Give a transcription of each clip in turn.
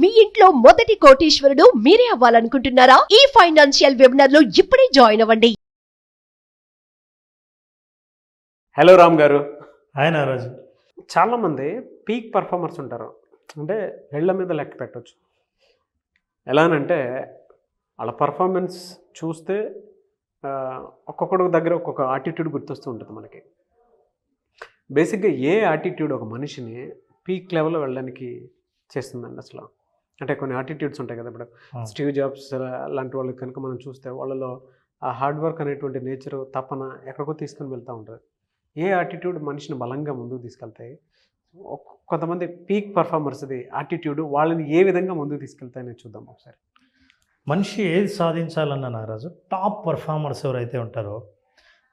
మీ ఇంట్లో మొదటి కోటీశ్వరుడు మీరే అవ్వాలనుకుంటున్నారా? ఈ ఫైనాన్షియల్ వెబినార్ లో ఇప్పుడే జాయిన్ అవ్వండి. హలో రామ్ గారు. హాయ్ నారాజు. చాలామంది పీక్ పర్ఫార్మర్స్ ఉంటారు, అంటే వేళ్ల మీద లెక్క పెట్టవచ్చు. ఎలానంటే వాళ్ళ పర్ఫార్మెన్స్ చూస్తే ఒక్కొక్కడి దగ్గర ఒక్కొక్క యాటిట్యూడ్ గుర్తొస్తూ ఉంటుంది మనకి. బేసిక్గా ఏ యాటిట్యూడ్ ఒక మనిషిని పీక్ లెవెల్లో వెళ్ళడానికి చేస్తుందండి అసలు? అంటే కొన్ని యాటిట్యూడ్స్ ఉంటాయి కదా. ఇప్పుడు స్టీవ్ జాబ్స్ లాంటి వాళ్ళకి కనుక మనం చూస్తే వాళ్ళలో ఆ హార్డ్ వర్క్ అనేటువంటి నేచరు, తపన ఎక్కడికో తీసుకుని వెళ్తూ ఉంటుంది. ఏ యాటిట్యూడ్ మనిషిని బలంగా ముందుకు తీసుకెళ్తాయి? కొంతమంది పీక్ పర్ఫార్మర్స్ది యాటిట్యూడ్ వాళ్ళని ఏ విధంగా ముందుకు తీసుకెళ్తాయని చూద్దాం ఒకసారి. మనిషి ఏది సాధించాలన్న నారాజు, టాప్ పర్ఫార్మర్స్ ఎవరైతే ఉంటారో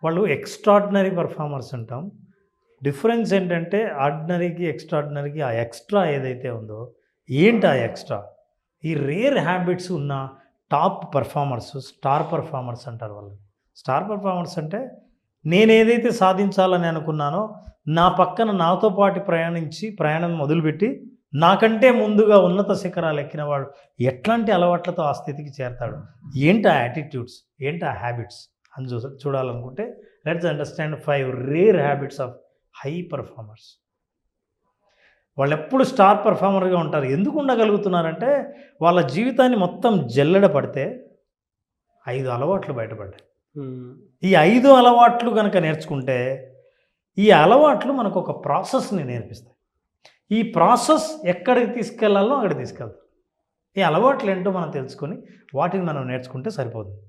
వాళ్ళు ఎక్స్ట్రాడినరీ పర్ఫార్మర్స్ అంటాం. డిఫరెన్స్ ఏంటంటే ఆర్డినరీకి ఎక్స్ట్రాడినరీకి ఆ ఎక్స్ట్రా ఏదైతే ఉందో, ఏంటి ఆ ఎక్స్ట్రా? ఈ రేర్ హ్యాబిట్స్ ఉన్న టాప్ పర్ఫార్మర్స్ స్టార్ పర్ఫార్మర్స్ అంటారు వాళ్ళు. స్టార్ పర్ఫార్మర్స్ అంటే నేను ఏదైతే సాధించాలని అనుకున్నానో నా పక్కన నాతో పాటు ప్రయాణం మొదలుపెట్టి నాకంటే ముందుగా ఉన్నత శిఖరాలు ఎక్కినవాడు ఎట్లాంటి అలవాట్లతో ఆ స్థితికి చేరతాడు, ఏంటి ఆ యాటిట్యూడ్స్, ఏంటి ఆ హ్యాబిట్స్ అని చూడాలనుకుంటే let's understand 5 rare habits of high performers. వాళ్ళు ఎప్పుడు స్టార్ పర్ఫార్మర్గా ఉంటారు. ఎందుకు ఉండగలుగుతున్నారంటే వాళ్ళ జీవితాన్ని మొత్తం జల్లెడ పడితే 5 అలవాట్లు బయటపడ్డాయి. ఈ 5 అలవాట్లు కనుక నేర్చుకుంటే ఈ అలవాట్లు మనకు ఒక ప్రాసెస్ని నేర్పిస్తాయి. ఈ ప్రాసెస్ ఎక్కడికి తీసుకెళ్లాలో అక్కడికి తీసుకెళ్తాం. ఈ అలవాట్లు ఏంటో మనం తెలుసుకొని వాటిని మనం నేర్చుకుంటే సరిపోతుంది.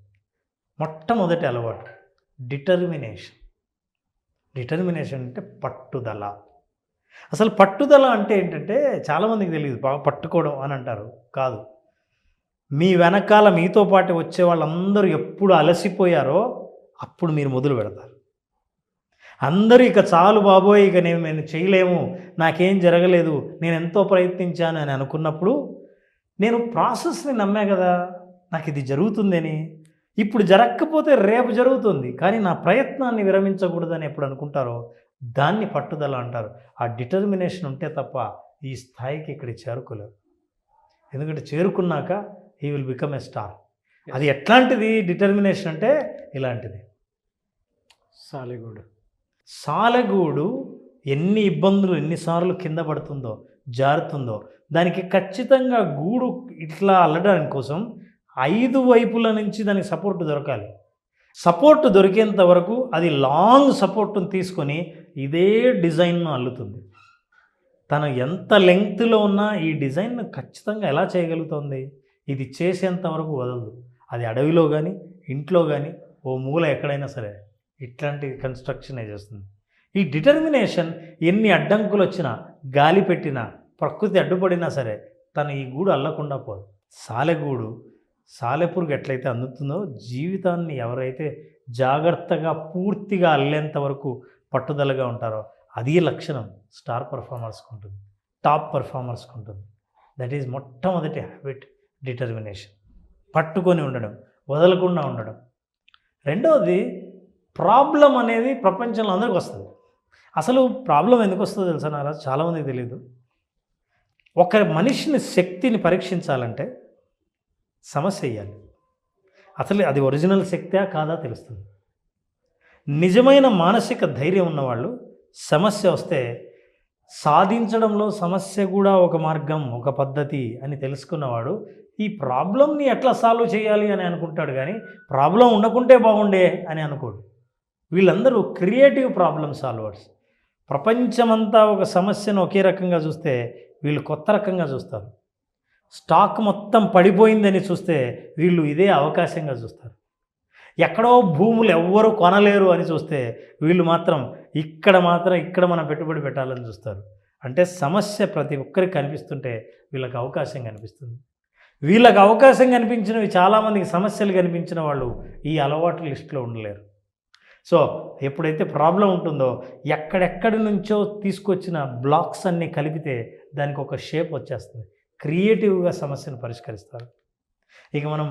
మొట్టమొదటి అలవాటు డిటర్మినేషన్. డిటర్మినేషన్ అంటే పట్టుదల. అసలు పట్టుదల అంటే ఏంటంటే చాలామందికి తెలియదు. బాగా పట్టుకోవడం అని అంటారు, కాదు. మీ వెనకాల మీతో పాటు వచ్చే వాళ్ళందరూ ఎప్పుడు అలసిపోయారో అప్పుడు మీరు మొదలు పెడతారు. అందరూ ఇక చాలు బాబోయ్, ఇక నేను చేయలేము, నాకేం జరగలేదు, నేను ఎంతో ప్రయత్నించాను అని అనుకున్నప్పుడు, నేను ప్రాసెస్ని నమ్మా కదా, నాకు ఇది జరుగుతుందని, ఇప్పుడు జరగకపోతే రేపు జరుగుతుంది, కానీ నా ప్రయత్నాన్ని విరమించకూడదని ఎప్పుడు అనుకుంటారో దాన్ని పట్టుదల అంటారు. ఆ డిటర్మినేషన్ ఉంటే తప్ప ఈ స్థాయికి ఇక్కడ చేరుకోలేరు. ఎందుకంటే చేరుకున్నాక he will become a star. అది ఎట్లాంటిది డిటర్మినేషన్ అంటే ఇలాంటిది. సాలెగూడు ఎన్ని ఇబ్బందులు, ఎన్నిసార్లు కింద పడుతుందో, జారుతుందో, దానికి ఖచ్చితంగా గూడు ఇట్లా అల్లడానికి కోసం 5 వైపుల నుంచి దానికి సపోర్ట్ దొరకాలి. సపోర్ట్ దొరికేంత వరకు అది లాంగ్ సపోర్ట్ని తీసుకొని ఇదే డిజైన్ను అల్లుతుంది. తను ఎంత లెంగ్త్లో ఉన్నా ఈ డిజైన్ను ఖచ్చితంగా ఎలా చేయగలుగుతుంది? ఇది చేసేంత వరకు వదలదు. అది అడవిలో కానీ ఇంట్లో కానీ ఓ మూల ఎక్కడైనా సరే ఇట్లాంటి కన్స్ట్రక్షనే చేస్తుంది. ఈ డిటర్మినేషన్ ఎన్ని అడ్డంకులు వచ్చినా, గాలి పెట్టినా, ప్రకృతి అడ్డుపడినా సరే తను ఈ గూడు అల్లకుండా పోదు. సాలెపురుగు ఎట్లయితే అందుతుందో, జీవితాన్ని ఎవరైతే జాగ్రత్తగా పూర్తిగా అల్లేంత వరకు పట్టుదలగా ఉంటారో అది లక్షణం స్టార్ పర్ఫార్మర్స్కి ఉంటుంది, టాప్ పర్ఫార్మర్స్కి ఉంటుంది. దట్ ఈజ్ మొట్టమొదటి హ్యాబిట్, డిటర్మినేషన్. పట్టుకొని ఉండడం, వదలకుండా ఉండడం. రెండవది ప్రాబ్లం అనేది ప్రపంచంలో అందరికీ వస్తుంది. అసలు ప్రాబ్లం ఎందుకు వస్తుందో తెలుసా నారా? చాలామందికి తెలియదు. ఒక మనిషిని శక్తిని పరీక్షించాలంటే సమస్య వేయాలి. అసలు అది ఒరిజినల్ శక్తే కాదా తెలుస్తుంది. నిజమైన మానసిక ధైర్యం ఉన్నవాళ్ళు సమస్య వస్తే సాధించడంలో సమస్య కూడా ఒక మార్గం, ఒక పద్ధతి అని తెలుసుకున్నవాడు ఈ ప్రాబ్లంని ఎట్లా సాల్వ్ చేయాలి అని అనుకుంటాడు, కానీ ప్రాబ్లం ఉండకుంటే బాగుండే అని అనుకోడు. వీళ్ళందరూ క్రియేటివ్ ప్రాబ్లమ్ సాల్వర్స్. ప్రపంచమంతా ఒక సమస్యను ఒకే రకంగా చూస్తే వీళ్ళు కొత్త రకంగా చూస్తారు. స్టాక్ మొత్తం పడిపోయిందని చూస్తే వీళ్ళు ఇదే అవకాశంగా చూస్తారు. ఎక్కడో భూములు ఎవ్వరూ కొనలేరు అని చూస్తే వీళ్ళు మాత్రం ఇక్కడ మనం పెట్టుబడి పెట్టాలని చూస్తారు. అంటే సమస్య ప్రతి ఒక్కరికి కనిపిస్తుంటే వీళ్ళకి అవకాశం కనిపిస్తుంది. వీళ్ళకి అవకాశం కనిపించినవి చాలామందికి సమస్యలు కనిపించిన వాళ్ళు ఈ అలవాటు లిస్టులో ఉండలేరు. సో ఎప్పుడైతే ప్రాబ్లం ఉంటుందో ఎక్కడెక్కడి నుంచో తీసుకొచ్చిన బ్లాక్స్ అన్నీ కలిపితే దానికి ఒక షేప్ వచ్చేస్తుంది. క్రియేటివ్గా సమస్యను పరిష్కరిస్తారు. ఇక మనం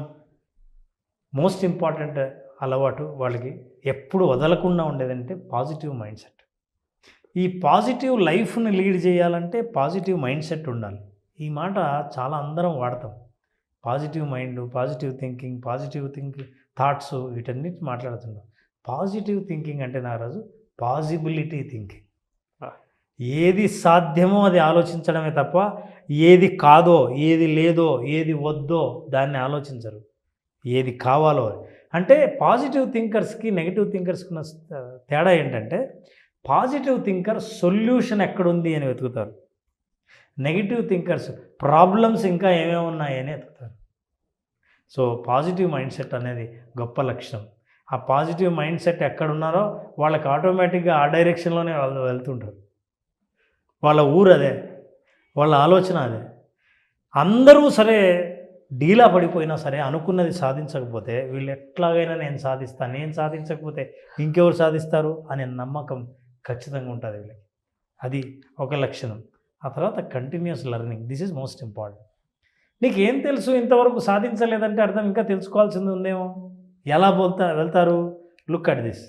మోస్ట్ ఇంపార్టెంట్ అలవాటు వాళ్ళకి ఎప్పుడు వదలకుండా ఉండేదంటే పాజిటివ్ మైండ్ సెట్. ఈ పాజిటివ్ లైఫ్ని లీడ్ చేయాలంటే పాజిటివ్ మైండ్ సెట్ ఉండాలి. ఈ మాట చాలా అందరం వాడతాం. Positive mind, positive thinking thoughts వీటన్నిటి మాట్లాడుతున్నాం. పాజిటివ్ థింకింగ్ అంటే నాగరాజు పాజిబిలిటీ థింకింగ్. ఏది సాధ్యమో అది ఆలోచించడమే తప్ప ఏది కాదో, ఏది లేదో, ఏది వద్దో దాన్ని ఆలోచించరు. ఏది కావాలో అంటే పాజిటివ్ థింకర్స్కి నెగిటివ్ థింకర్స్కి ఉన్న తేడా ఏంటంటే పాజిటివ్ థింకర్ సొల్యూషన్ ఎక్కడుంది అని వెతుకుతారు. నెగిటివ్ థింకర్స్ ప్రాబ్లమ్స్ ఇంకా ఏమేమి ఉన్నాయని వెతుకుతారు. సో పాజిటివ్ మైండ్ సెట్ అనేది గొప్ప లక్షణం. ఆ పాజిటివ్ మైండ్ సెట్ ఎక్కడున్నారో వాళ్ళకి ఆటోమేటిక్గా ఆ డైరెక్షన్లోనే వాళ్ళు వెళ్తుంటారు. వాళ్ళ ఊరు అదే, వాళ్ళ ఆలోచన అదే. అందరూ సరే డీలా పడిపోయినా సరే అనుకున్నది సాధించకపోతే వీళ్ళు ఎట్లాగైనా నేను సాధిస్తాను, నేను సాధించకపోతే ఇంకెవరు సాధిస్తారు అనే నమ్మకం ఖచ్చితంగా ఉంటుంది వీళ్ళకి. అది ఒక లక్షణం. ఆ తర్వాత continuous learning, this is most important. నీకు ఏం తెలుసు ఇంతవరకు సాధించలేదంటే అర్థం ఇంకా తెలుసుకోవాల్సింది ఉందేమో. ఎలా వెళ్తారు? Look at this.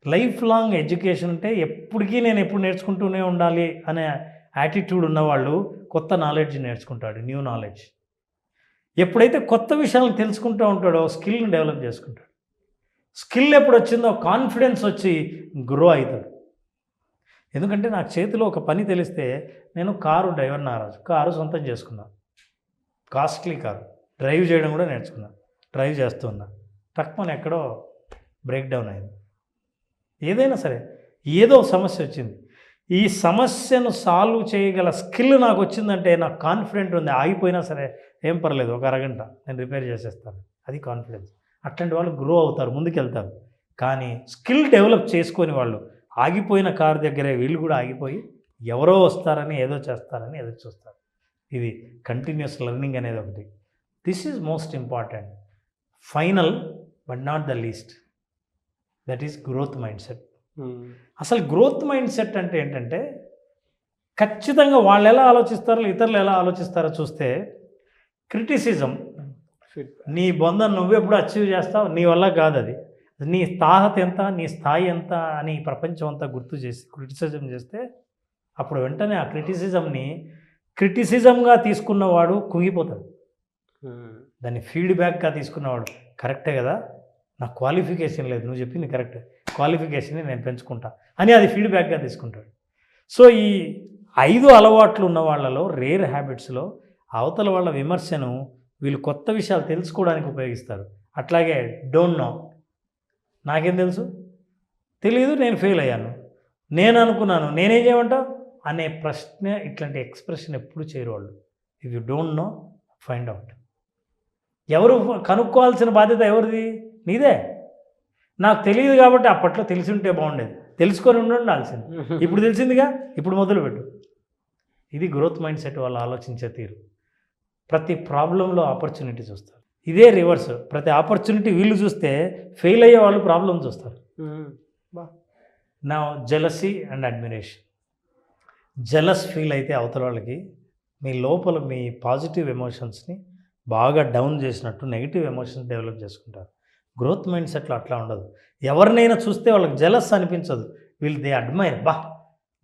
Life long education అంటే ఎప్పటికీ నేను ఎప్పుడు నేర్చుకుంటూనే ఉండాలి అనే యాటిట్యూడ్ ఉన్నవాళ్ళు కొత్త నాలెడ్జ్ నేర్చుకుంటాడు, న్యూ నాలెడ్జ్. ఎప్పుడైతే కొత్త విషయాలను తెలుసుకుంటూ ఉంటాడో స్కిల్ని డెవలప్ చేసుకుంటాడు. స్కిల్ ఎప్పుడు వచ్చిందో కాన్ఫిడెన్స్ వచ్చి గ్రో అవుతాడు. ఎందుకంటే నాకు చేతిలో ఒక పని తెలిస్తే నేను కారు డ్రైవర్ నారాజు, కారు సొంతం చేసుకున్నాను, కాస్ట్లీ కారు డ్రైవ్ చేయడం కూడా నేర్చుకున్నాను, డ్రైవ్ చేస్తున్నా. టక్మని ఎక్కడో బ్రేక్ డౌన్ అయింది. ఏదైనా సరే ఏదో సమస్య వచ్చింది, ఈ సమస్యను సాల్వ్ చేయగల స్కిల్ నాకు వచ్చిందంటే నాకు కాన్ఫిడెంట్ ఉంది. ఆగిపోయినా సరే ఏం పర్లేదు, ఒక అరగంట నేను రిపేర్ చేసేస్తాను, అది కాన్ఫిడెన్స్. అట్లాంటి వాళ్ళు గ్రో అవుతారు, ముందుకెళ్తారు. కానీ స్కిల్ డెవలప్ చేసుకొని వాళ్ళు ఆగిపోయిన కారు దగ్గరే వీళ్ళు కూడా ఆగిపోయి ఎవరో వస్తారని ఏదో చేస్తారని ఎదురు చూస్తారు. ఇది కంటిన్యూస్ లెర్నింగ్ అనేది ఒకటి. This is most important. Final but not the least, that is growth mind set. అసలు గ్రోత్ మైండ్ సెట్ అంటే ఏంటంటే ఖచ్చితంగా వాళ్ళు ఎలా ఆలోచిస్తారో ఇతరులు ఎలా ఆలోచిస్తారో చూస్తే క్రిటిసిజం, నీ బొంద నువ్వెప్పుడు అచీవ్ చేస్తావు, నీ వల్ల కాదు, అది నీ తాహత ఎంత, నీ స్థాయి ఎంత అని ప్రపంచం అంతా గుర్తు చేసి క్రిటిసిజం చేస్తే అప్పుడు వెంటనే ఆ క్రిటిసిజంగా తీసుకున్నవాడు కుంగిపోతాడు. దాన్ని ఫీడ్బ్యాక్గా తీసుకున్నవాడు కరెక్టే కదా, నాకు క్వాలిఫికేషన్ లేదు, నువ్వు చెప్పింది కరెక్ట్, క్వాలిఫికేషన్ని నేను పెంచుకుంటా అని అది ఫీడ్బ్యాక్గా తీసుకుంటాడు. సో ఈ 5 అలవాట్లు ఉన్న వాళ్ళలో రేర్ హ్యాబిట్స్లో అవతల వాళ్ళ విమర్శను వీళ్ళు కొత్త విషయాలు తెలుసుకోవడానికి ఉపయోగిస్తారు. అట్లాగే డోంట్ నో, నాకేం తెలుసు, తెలియదు, నేను ఫెయిల్ అయ్యాను, నేను అనుకున్నాను, నేనేం చేయమంటావు అనే ప్రశ్న, ఇట్లాంటి ఎక్స్ప్రెషన్ ఎప్పుడు చేయరు వాళ్ళు. If you don't know find out. ఎవరు కనుక్కోవాల్సిన బాధ్యత ఎవరిది? నీదే. నాకు తెలియదు కాబట్టి అప్పట్లో తెలిసి ఉంటే బాగుండేది, తెలుసుకొని ఉండాల్సింది, ఇప్పుడు తెలిసిందిగా, ఇప్పుడు మొదలుపెట్టు. ఇది గ్రోత్ మైండ్ సెట్ వాళ్ళు ఆలోచించే తీరు. ప్రతి ప్రాబ్లంలో ఆపర్చునిటీ చూస్తారు. ఇదే రివర్స్, ప్రతి ఆపర్చునిటీ వీళ్ళు చూస్తే ఫెయిల్ అయ్యే వాళ్ళు ప్రాబ్లం చూస్తారు. నా jealousy and admiration. Jealous feel అయితే అవతల వాళ్ళకి మీ లోపల మీ పాజిటివ్ ఎమోషన్స్ని బాగా డౌన్ చేసినట్టు నెగిటివ్ ఎమోషన్స్ డెవలప్ చేసుకుంటారు. గ్రోత్ మైండ్ సెట్లో అట్లా ఉండదు. ఎవరినైనా చూస్తే వాళ్ళకి జెలస్ అనిపించదు, వీళ్ళు దే అడ్మైర్.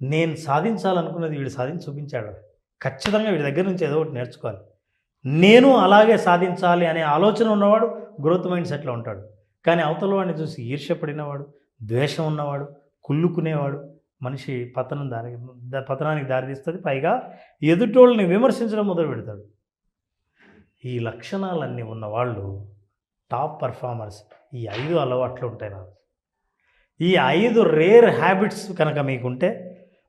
నేను సాధించాలనుకున్నది వీడు సాధించి చూపించాడు, ఖచ్చితంగా వీడి దగ్గర నుంచి ఏదో ఒకటి నేర్చుకోవాలి, నేను అలాగే సాధించాలి అనే ఆలోచన ఉన్నవాడు గ్రోత్ మైండ్ సెట్లో ఉంటాడు. కానీ అవతల వాడిని చూసి ఈర్ష్యపడినవాడు, ద్వేషం ఉన్నవాడు, కుళ్ళుకునేవాడు మనిషి పతనానికి దారితీస్తుంది. పైగా ఎదుటోళ్ళని విమర్శించడం మొదలు పెడతాడు. ఈ లక్షణాలన్నీ ఉన్నవాళ్ళు టాప్ పర్ఫార్మర్స్. ఈ 5 అలవాట్లు ఉంటాయి నాకు. ఈ 5 రేర్ హ్యాబిట్స్ కనుక మీకుంటే,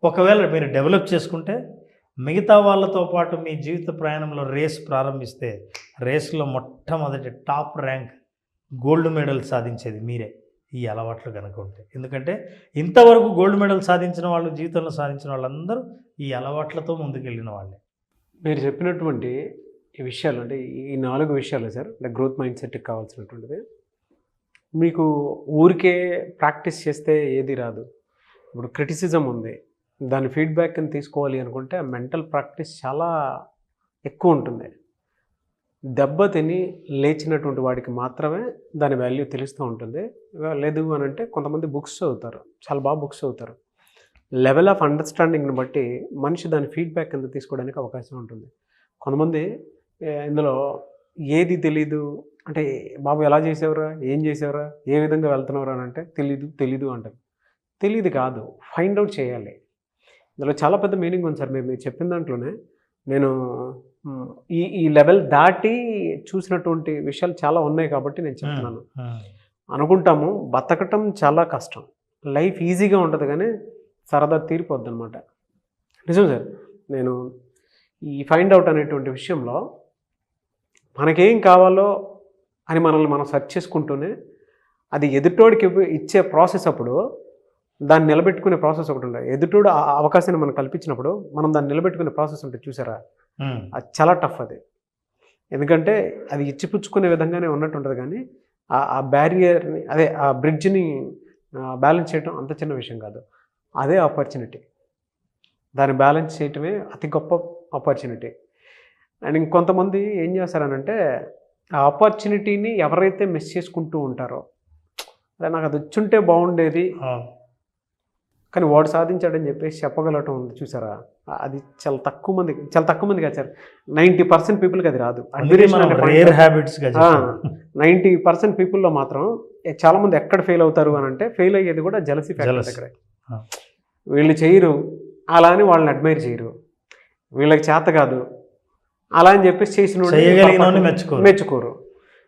ఒకవేళ మీరు డెవలప్ చేసుకుంటే, మిగతా వాళ్ళతో పాటు మీ జీవిత ప్రయాణంలో రేస్ ప్రారంభిస్తే రేస్లో మొట్టమొదటి టాప్ ర్యాంక్ గోల్డ్ మెడల్ సాధించేది మీరే, ఈ అలవాట్లు కనుక ఉంటాయి. ఎందుకంటే ఇంతవరకు గోల్డ్ మెడల్ సాధించిన వాళ్ళు, జీవితంలో సాధించిన వాళ్ళందరూ ఈ అలవాట్లతో ముందుకెళ్ళిన వాళ్ళే. మీరు చెప్పినటువంటి ఈ విషయాలు, అంటే ఈ 4 విషయాలు సార్, అంటే గ్రోత్ మైండ్ సెట్కి కావాల్సినటువంటిది. మీకు ఊరికే ప్రాక్టీస్ చేస్తే ఏది రాదు. ఇప్పుడు క్రిటిసిజం ఉంది, దాని ఫీడ్బ్యాక్ని తీసుకోవాలి అనుకుంటే మెంటల్ ప్రాక్టీస్ చాలా ఎక్కువ ఉంటుంది. దెబ్బతిని లేచినటువంటి వాడికి మాత్రమే దాని వాల్యూ తెలుస్తూ ఉంటుంది. లేదు అని అంటే కొంతమంది బుక్స్ చదువుతారు, చాలా బాగా బుక్స్ చదువుతారు. లెవెల్ ఆఫ్ అండర్స్టాండింగ్ని బట్టి మనిషి దాని ఫీడ్బ్యాక్ కింద తీసుకోవడానికి అవకాశం ఉంటుంది. కొంతమంది ఇందులో ఏది తెలీదు అంటే, బాబు ఎలా చేసేవరా, ఏం చేసేవరా, ఏ విధంగా వెళ్తున్నావురా అని అంటే తెలీదు అంటారు. తెలీదు కాదు, ఫైండ్ అవుట్ చేయాలి. ఇందులో చాలా పెద్ద మీనింగ్ ఉంది సార్. మీరు చెప్పిన దాంట్లోనే నేను ఈ లెవెల్ దాటి చూసినటువంటి విషయాలు చాలా ఉన్నాయి కాబట్టి నేను చెప్తున్నాను. అనుకుంటాము బతకటం చాలా కష్టం, లైఫ్ ఈజీగా ఉంటుంది కానీ సరదా తీరిపోద్ది అనమాట. నిజం సార్. నేను ఈ ఫైండ్ అవుట్ అనేటువంటి విషయంలో మనకేం కావాలో అని మనల్ని మనం సెర్చ్ చేసుకుంటూనే అది ఎదుటోడికి ఇచ్చే ప్రాసెస్ అప్పుడు దాన్ని నిలబెట్టుకునే ప్రాసెస్ ఒకటి ఉంటుంది. ఎదుటోడు ఆ అవకాశాన్ని మనం కల్పించినప్పుడు మనం దాన్ని నిలబెట్టుకునే ప్రాసెస్ ఉంటుంది చూసారా, అది చాలా టఫ్. అది ఎందుకంటే అది ఇచ్చిపుచ్చుకునే విధంగానే ఉన్నట్టు ఉంటుంది కానీ ఆ బ్యారియర్ని ఆ బ్రిడ్జ్ని బ్యాలెన్స్ చేయడం అంత చిన్న విషయం కాదు. అదే ఆపర్చునిటీ, దాన్ని బ్యాలెన్స్ చేయటమే అతి గొప్ప ఆపర్చునిటీ. అండ్ ఇంకొంతమంది ఏం చేస్తారనంటే ఆ ఆపర్చునిటీని ఎవరైతే మిస్ చేసుకుంటూ ఉంటారో, అదే నాకు అది వచ్చుంటే బాగుండేది కానీ వాడు సాధించాడని చెప్పేసి చెప్పగలటం ఉంది చూసారా, అది చాలా తక్కువ మంది కాదు సార్. 90% పీపుల్కి అది రాదు. 90% పీపుల్లో మాత్రం చాలామంది ఎక్కడ ఫెయిల్ అవుతారు అని అంటే, ఫెయిల్ అయ్యేది కూడా జెలసీ ఫ్యాక్టర్ దగ్గర. వీళ్ళు చేయరు అలా అని వాళ్ళని అడ్మైర్ చేయరు, వీళ్ళకి చేత కాదు అలా అని చెప్పేసి చేసిన మెచ్చుకోరు.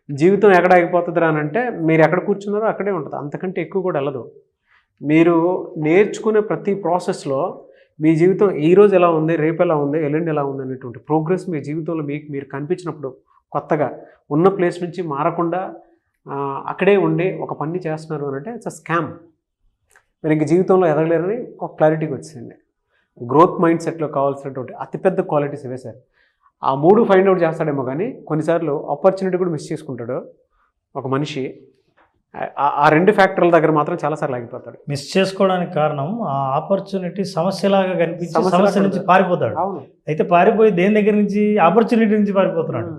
జీవితం ఎక్కడ ఆగిపోతుందిరా అని అంటే, మీరు ఎక్కడ కూర్చున్నారో అక్కడే ఉంటుంది, అంతకంటే ఎక్కువ కూడా వెళ్ళదు. మీరు నేర్చుకునే ప్రతి ప్రాసెస్లో మీ జీవితం ఈరోజు ఎలా ఉంది, రేపు ఎలా ఉంది, ఎల్లుండి ఎలా ఉంది అనేటువంటి ప్రోగ్రెస్ మీ జీవితంలో మీరు కనిపించినప్పుడు, కొత్తగా ఉన్న ప్లేస్ నుంచి మారకుండా అక్కడే ఉండి ఒక పని చేస్తున్నారు అని అంటే ఇట్స్ అ స్కామ్. మీరు ఇంక జీవితంలో ఎదగలేరని ఒక క్లారిటీకి వచ్చింది. గ్రోత్ మైండ్ సెట్లో కావాల్సినటువంటి అతిపెద్ద క్వాలిటీస్ ఇవే సార్. ఆ 3 ఫైండ్ అవుట్ చేస్తాడేమో కానీ కొన్నిసార్లు ఆపర్చునిటీ కూడా మిస్ చేసుకుంటాడు ఒక మనిషి. ఆ 2 ఫ్యాక్టర్ల దగ్గర మాత్రం చాలాసార్లు ఆగిపోతాడు. మిస్ చేసుకోవడానికి కారణం ఆ ఆపర్చునిటీ సమస్యలాగా కనిపించి సమస్య నుంచి పారిపోతాడు. అవును, అయితే పారిపోయి దేని దగ్గర నుంచి, ఆపర్చునిటీ నుంచి పారిపోతున్నాడు.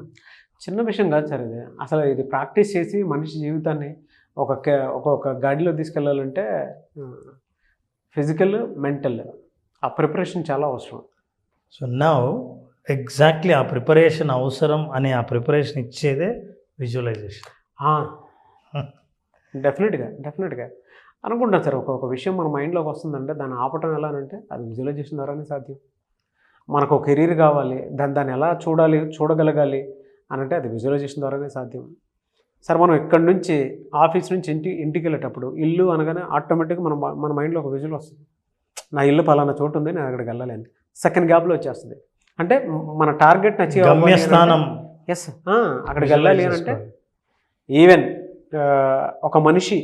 చిన్న విషయం కాదు సార్ ఇది. అసలు ఇది ప్రాక్టీస్ చేసి మనిషి జీవితాన్ని ఒక గాడిలో తీసుకెళ్ళాలంటే ఫిజికల్, మెంటల్ ఆ ప్రిపరేషన్ చాలా అవసరం. సో నౌ ఎగ్జాక్ట్లీ ఆ ప్రిపరేషన్ అవసరం అని ఆ ప్రిపరేషన్ ఇచ్చేదే విజువలైజేషన్. డెఫినెట్గా అనుకుంటాను సార్. ఒక విషయం మన మైండ్లోకి వస్తుందంటే దాన్ని ఆపటం ఎలా అంటే అది విజువలైజేషన్ ద్వారానే సాధ్యం. మనకు ఒక కెరీర్ కావాలి, దాన్ని ఎలా చూడగలగాలి అని అంటే అది విజువలైజేషన్ ద్వారానే సాధ్యం. సార్ మనం ఇక్కడి నుంచి ఆఫీస్ నుంచి ఇంటికి వెళ్ళేటప్పుడు ఇల్లు అనగానే ఆటోమేటిక్గా మన మైండ్లో ఒక విజువల్ వస్తుంది. నా ఇల్లు పలానా చోటు ఉంది, నేను అక్కడికి వెళ్ళాలి అని సెకండ్ గ్యాప్లో వచ్చేస్తుంది. అంటే మన టార్గెట్ గమ్యస్థానం, అక్కడికి వెళ్ళాలి అని అంటే ఈవెన్ ఒక మనిషి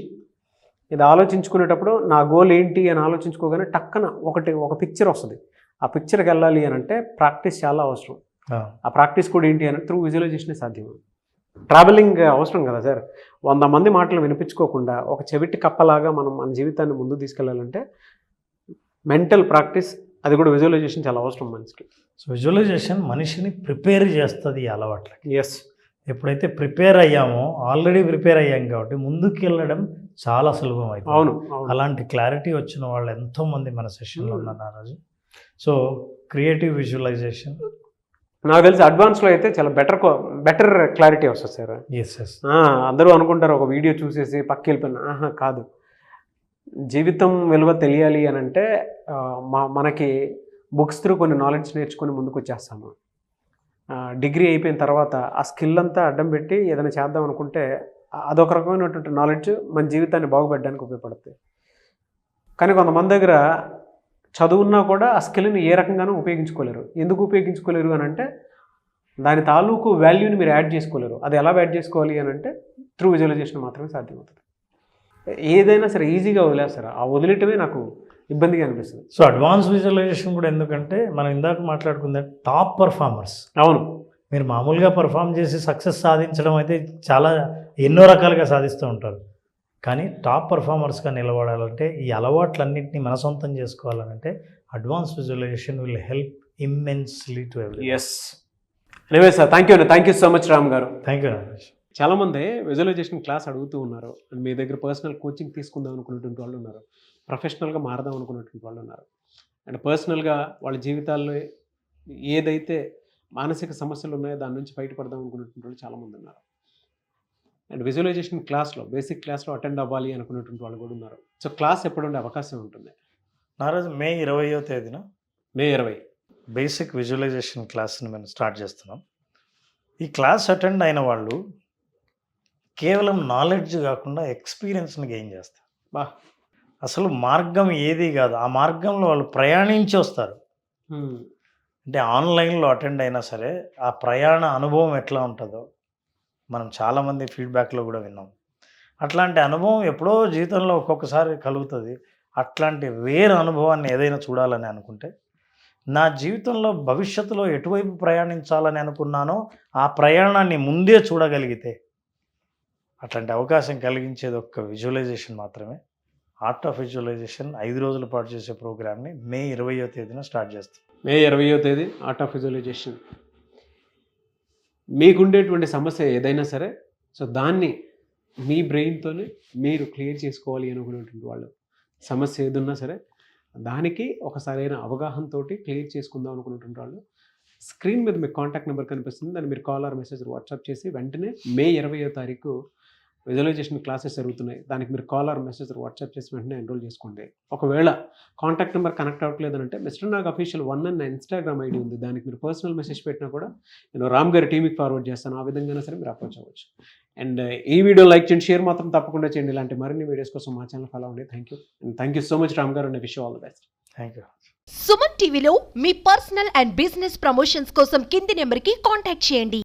ఇది ఆలోచించుకునేటప్పుడు నా గోల్ ఏంటి అని ఆలోచించుకోగానే టక్కన ఒక పిక్చర్ వస్తుంది. ఆ పిక్చర్కి వెళ్ళాలి అని అంటే ప్రాక్టీస్ చాలా అవసరం. ఆ ప్రాక్టీస్ కూడా ఏంటి అని త్రూ విజువలైజేషనే సాధ్యం. ట్రావెలింగ్ అవసరం కదా సార్. 100 మంది మాటలు వినిపించుకోకుండా ఒక చెవిటి కప్పలాగా మనం మన జీవితాన్ని ముందుకు తీసుకెళ్ళాలంటే మెంటల్ ప్రాక్టీస్, అది కూడా విజువలైజేషన్ చాలా అవసరం మనిషికి. సో విజువలైజేషన్ మనిషిని ప్రిపేర్ చేస్తుంది ఈ అలవాట్లకి. ఎస్, ఎప్పుడైతే ప్రిపేర్ అయ్యామో, ఆల్రెడీ ప్రిపేర్ అయ్యాం కాబట్టి ముందుకు వెళ్ళడం చాలా సులభం అవుతుంది. అవును, అలాంటి క్లారిటీ వచ్చిన వాళ్ళు ఎంతోమంది మన సెషన్లో ఉన్నారు ఆ రోజు. సో క్రియేటివ్ విజువలైజేషన్ నాకు తెలిసి అడ్వాన్స్లో అయితే చాలా బెటర్ క్లారిటీ వస్తుంది సార్. ఎస్. అందరూ అనుకుంటారు ఒక వీడియో చూసేసి పక్కకి వెళ్ళిపోయినా, కాదు. జీవితం విలువ తెలియాలి అని అంటే మనకి బుక్స్ త్రూ కొన్ని నాలెడ్జ్ నేర్చుకొని ముందుకు వచ్చేస్తాము. డిగ్రీ అయిపోయిన తర్వాత ఆ స్కిల్ అంతా అడ్డం పెట్టి ఏదైనా చేద్దాం అనుకుంటే అదొక రకమైనటువంటి నాలెడ్జ్ మన జీవితాన్ని బాగుపెట్టడానికి ఉపయోగపడుతుంది. కానీ కొంతమంది దగ్గర చదువున్నా కూడా ఆ స్కిల్ని ఏ రకంగానూ ఉపయోగించుకోలేరు. ఎందుకు ఉపయోగించుకోలేరు అని అంటే దాని తాలూకు వాల్యూని మీరు యాడ్ చేసుకోలేరు. అది ఎలా యాడ్ చేసుకోవాలి అని అంటే త్రూ విజువలైజేషన్ మాత్రమే సాధ్యమవుతుంది. ఏదైనా సరే ఈజీగా వదిలేస్తారు, ఆ వదిలేయటమే నాకు ఇబ్బందిగా అనిపిస్తుంది. సో అడ్వాన్స్ విజువలైజేషన్ కూడా ఎందుకంటే మనం ఇందాక మాట్లాడుకుందే టాప్ పర్ఫార్మర్స్. అవును, మీరు మామూలుగా పర్ఫామ్ చేసి సక్సెస్ సాధించడం అయితే చాలా ఎన్నో రకాలుగా సాధిస్తూ ఉంటారు. కానీ టాప్ పర్ఫార్మర్స్గా నిలబడాలంటే ఈ అలవాట్లన్నింటినీ మన సొంతం చేసుకోవాలంటే advance visualisation will help immensely to every. Yes. Anyway sir, thank you so much Ram garu. Thank you Ramesh. చాలామంది విజువలైజేషన్ క్లాస్ అడుగుతూ ఉన్నారు. మీ దగ్గర పర్సనల్ కోచింగ్ తీసుకుందాం అనుకున్నటువంటి వాళ్ళు ఉన్నారు, ప్రొఫెషనల్గా మారదాం అనుకున్నటువంటి వాళ్ళు ఉన్నారు, అండ్ పర్సనల్గా వాళ్ళ జీవితాల్లో ఏదైతే మానసిక సమస్యలు ఉన్నాయో దాని నుంచి బయటపడదాం అనుకునేటువంటి వాళ్ళు చాలామంది ఉన్నారు. అండ్ విజువలైజేషన్ క్లాస్లో, బేసిక్ క్లాస్లో అటెండ్ అవ్వాలి అనుకునేటువంటి వాళ్ళు కూడా ఉన్నారు. సో క్లాస్ ఎప్పుడు ఉండే అవకాశం ఉంటుంది? నారాజు మే 20వ తేదీన మే 20. బేసిక్ విజువలైజేషన్ క్లాస్ని మేము స్టార్ట్ చేస్తున్నాం. ఈ క్లాస్ అటెండ్ అయిన వాళ్ళు కేవలం నాలెడ్జ్ కాకుండా ఎక్స్పీరియన్స్ని గెయిన్ చేస్తారు. బా, అసలు మార్గం ఏది కాదు, ఆ మార్గంలో వాళ్ళు ప్రయాణించి వస్తారు. అంటే ఆన్లైన్లో అటెండ్ అయినా సరే ఆ ప్రయాణ అనుభవం ఎట్లా ఉంటుందో మనం చాలామంది ఫీడ్బ్యాక్లో కూడా విన్నాం. అట్లాంటి అనుభవం ఎప్పుడో జీవితంలో ఒక్కొక్కసారి కలుగుతుంది. అట్లాంటి రేర్ అనుభవాన్ని ఏదైనా చూడాలని అనుకుంటే, నా జీవితంలో భవిష్యత్తులో ఎటువైపు ప్రయాణించాలని అనుకున్నానో ఆ ప్రయాణాన్ని ముందే చూడగలిగితే అట్లాంటి అవకాశం కలిగించేది ఒక్క విజువలైజేషన్ మాత్రమే. ఆర్ట్ ఆఫ్ విజువలైజేషన్ 5 రోజుల పాటు చేసే ప్రోగ్రామ్ని మే 20వ తేదీన స్టార్ట్ చేస్తాం. మే 20వ తేదీ ఆర్ట్ ఆఫ్ విజువలైజేషన్. మీకుండేటువంటి సమస్య ఏదైనా సరే, సో దాన్ని మీ బ్రెయిన్తోనే మీరు క్లియర్ చేసుకోవాలి అనుకునేటువంటి వాళ్ళు, సమస్య ఏదున్నా సరే దానికి ఒక సరైన అవగాహనతోటి క్లియర్ చేసుకుందాం అనుకునేటువంటి వాళ్ళు, స్క్రీన్ మీద మీకు కాంటాక్ట్ నెంబర్ కనిపిస్తుంది, దాన్ని మీరు కాల్ ఆర్ మెసేజ్ వాట్సాప్ చేసి వెంటనే మే 20వ తారీఖు విజువలైజేషన్ క్లాసెస్ జరుగుతున్నాయి, దానికి మీరు కాల్ ఆర్ మెసేజ్ వాట్సాప్ చేసి వెంటనే ఎన్రోల్ చేసుకోండి. ఒకవేళ కాంటాక్ట్ నెంబర్ కనెక్ట్ అవ్వట్లేదంటే మిస్టర్ నాగ్ అఫీషియల్ 1 అన్న ఇన్స్టాగ్రామ్ ఐడి ఉంది, దానికి మీరు పర్సనల్ మెసేజ్ పెట్టినా కూడా నేను రామ్ గారి టీవీకి ఫార్వర్డ్ చేస్తాను. ఆ విధంగా సరే మీరు అప్రోచ్ అవ్వచ్చు. అండ్ ఈ వీడియో లైక్ చేయండి, షేర్ మాత్రం తప్పకుండా చేయండి. ఇలాంటి మరిన్ని వీడియోస్ కోసం మా ఛానల్ ఫాలో అవ్వండి. Thank you and thank you so much Ram garu, and wish all the best. Thank you. Suman టీవీలో మీ పర్సనల్ అండ్ బిజినెస్ ప్రమోషన్స్ కోసం కింది నెంబర్కి కాంటాక్ట్ చేయండి.